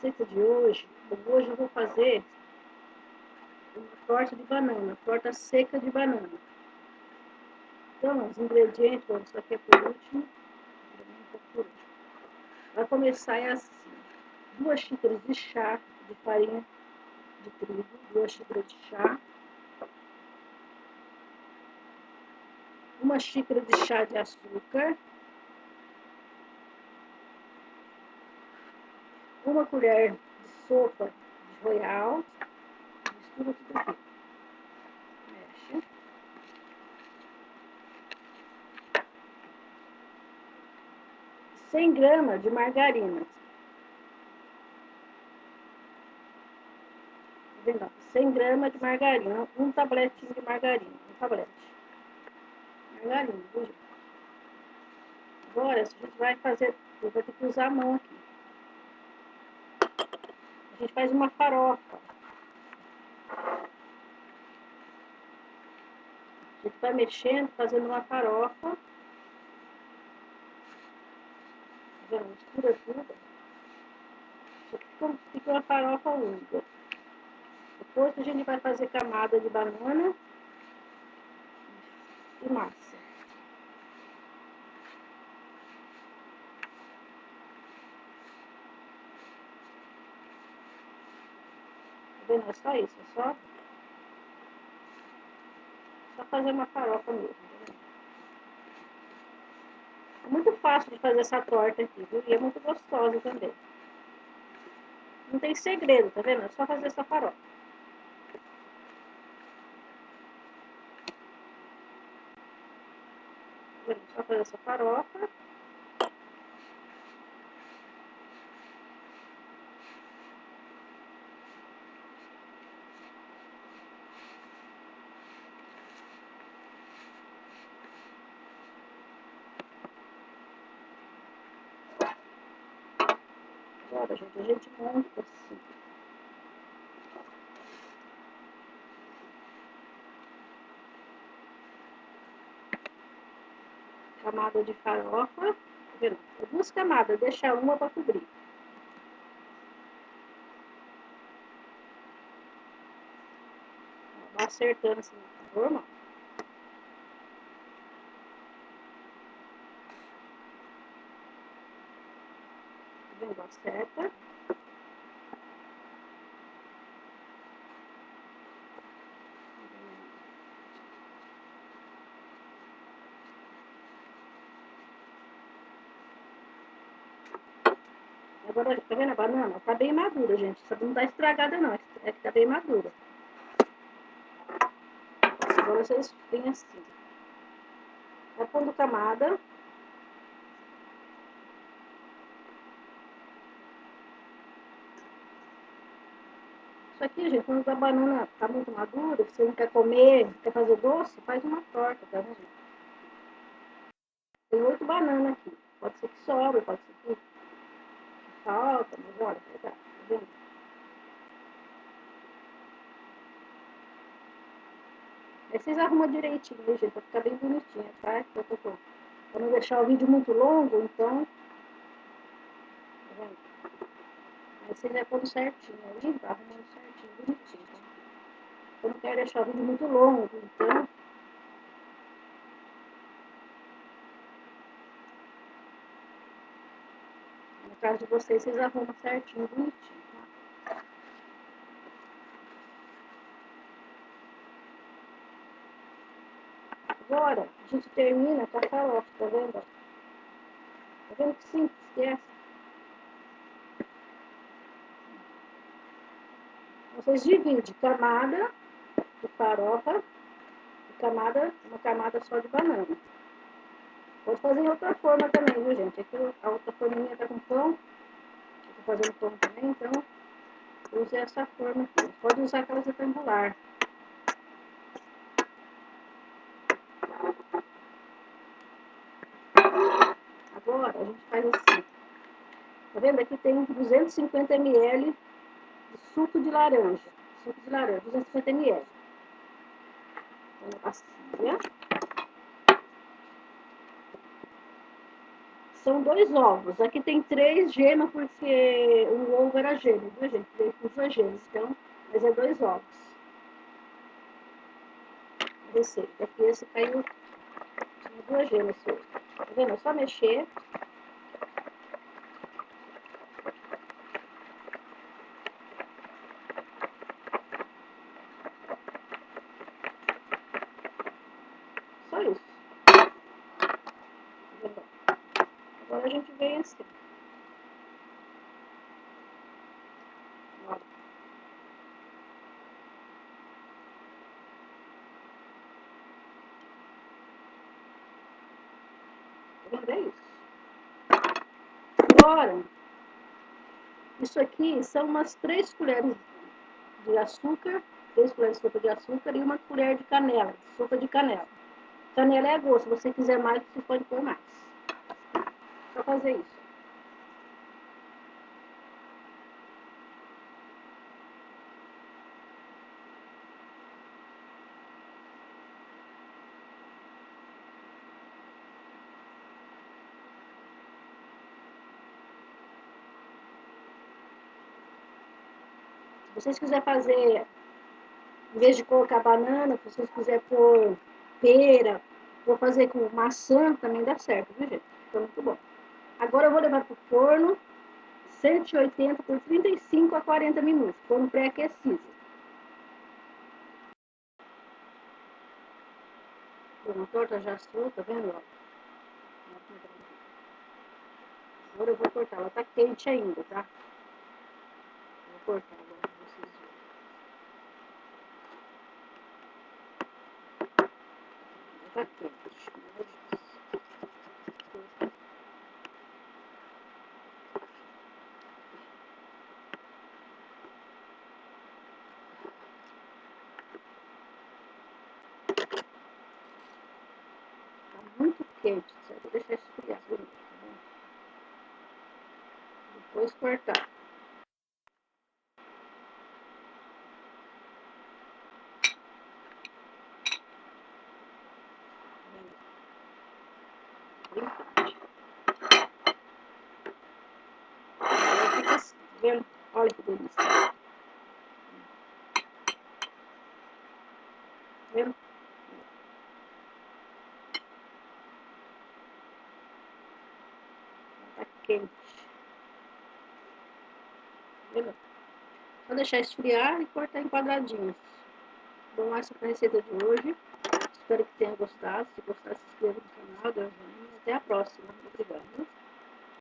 receita de hoje, eu vou fazer uma torta de banana, torta seca de banana. Então, os ingredientes, bom, isso aqui é por último. Vai começar assim: 2 xícaras de chá de farinha de trigo, 2 xícaras de chá, 1 xícara de chá de açúcar, 1 colher de sopa de royal, mistura tudo aqui, mexe. 100 gramas de margarina. Tá vendo? 100 gramas de margarina, um tabletinho de margarina, um tablete. Margarina, viu, gente? Agora, a gente vai fazer, eu vou ter que usar a mão aqui. A gente faz uma farofa. A gente vai mexendo, fazendo uma farofa. Já mistura tudo. Fica uma farofa úmida. Depois a gente vai fazer camada de banana e massa. Tá vendo? É só isso, é só fazer uma farofa mesmo. Tá vendo? É muito fácil de fazer essa torta aqui, viu? E é muito gostosa também. Não tem segredo, tá vendo? É só fazer essa farofa. Tá vendo? Só fazer essa farofa. Agora, gente, a gente monta assim. Camada de farofa. Tá vendo? 2 camadas, deixa uma para cobrir. Vai acertando assim na forma. Tá vendo? Acerta. Agora, tá vendo a banana? Tá bem madura, gente. Essa não tá estragada, não. É que tá bem madura. Agora vocês vêm assim. Vai pondo camada. Isso aqui, gente, quando a banana tá muito madura, você não quer comer, quer fazer doce, faz uma torta, tá vendo? Tem 8 bananas aqui. Pode ser que sobre, pode ser que falta, mas olha, tá vendo? Aí vocês arrumam direitinho, né, gente? Pra ficar bem bonitinha, tá? Pra não deixar o vídeo muito longo, então. Tá vendo? Aí vocês vai pondo certinho ali, tá arrumando certinho, bonitinho, tá? Eu não quero deixar o vídeo muito longo, então. No caso de vocês arrumam certinho, bonitinho, tá? Agora, a gente termina com a farofa, tá vendo? Tá vendo que simples que é? Vocês dividem camada de farofa e uma camada só de banana. Pode fazer em outra forma também, viu, gente? Aqui a outra forminha tá com pão. Eu tô fazendo pão também, então eu usei essa forma aqui. Pode usar aquelas retangular. Agora a gente faz assim. Tá vendo? Aqui tem 250 ml de suco de laranja. Suco de laranja, 250 ml. Então, bacia. São 2 ovos. Aqui tem 3 gemas, porque o ovo era gêmeo, viu, gente? Veio com 2 gemas, então, mas é 2 ovos. Receita. Aqui esse caiu, tinha 2 gemas esse ovo. Tá vendo? É só mexer. Só isso. Agora a gente vem assim. Ó. Tá vendo? É isso. Agora, isso aqui são umas 3 colheres de açúcar, 3 colheres de sopa de açúcar e 1 colher de canela, sopa de canela. Canela é a gosto, se você quiser mais, você pode pôr mais. Só fazer isso. Se vocês quiserem fazer, em vez de colocar banana, se vocês quiserem pôr pera, vou fazer com maçã, também dá certo, viu, gente? Fica muito bom. Agora eu vou levar pro forno, 180 por 35 a 40 minutos, forno pré-aquecido. A torta já assou, tá vendo? Agora eu vou cortar, ela tá quente ainda, tá? Vou cortar agora pra vocês verem. Tá quente. Tá muito quente, só vou deixar esfriar primeiro, tá bom? Depois cortar. Bem quente. Agora fica assim, tá vendo? Olha que delícia. Tá vendo? Tá quente. Tá vendo? Só deixar esfriar e cortar em quadradinhos. Bom, essa foi a receita de hoje. Espero que tenha gostado. Se gostar, se inscreva no canal, dê um joinha. Até a próxima. Obrigada.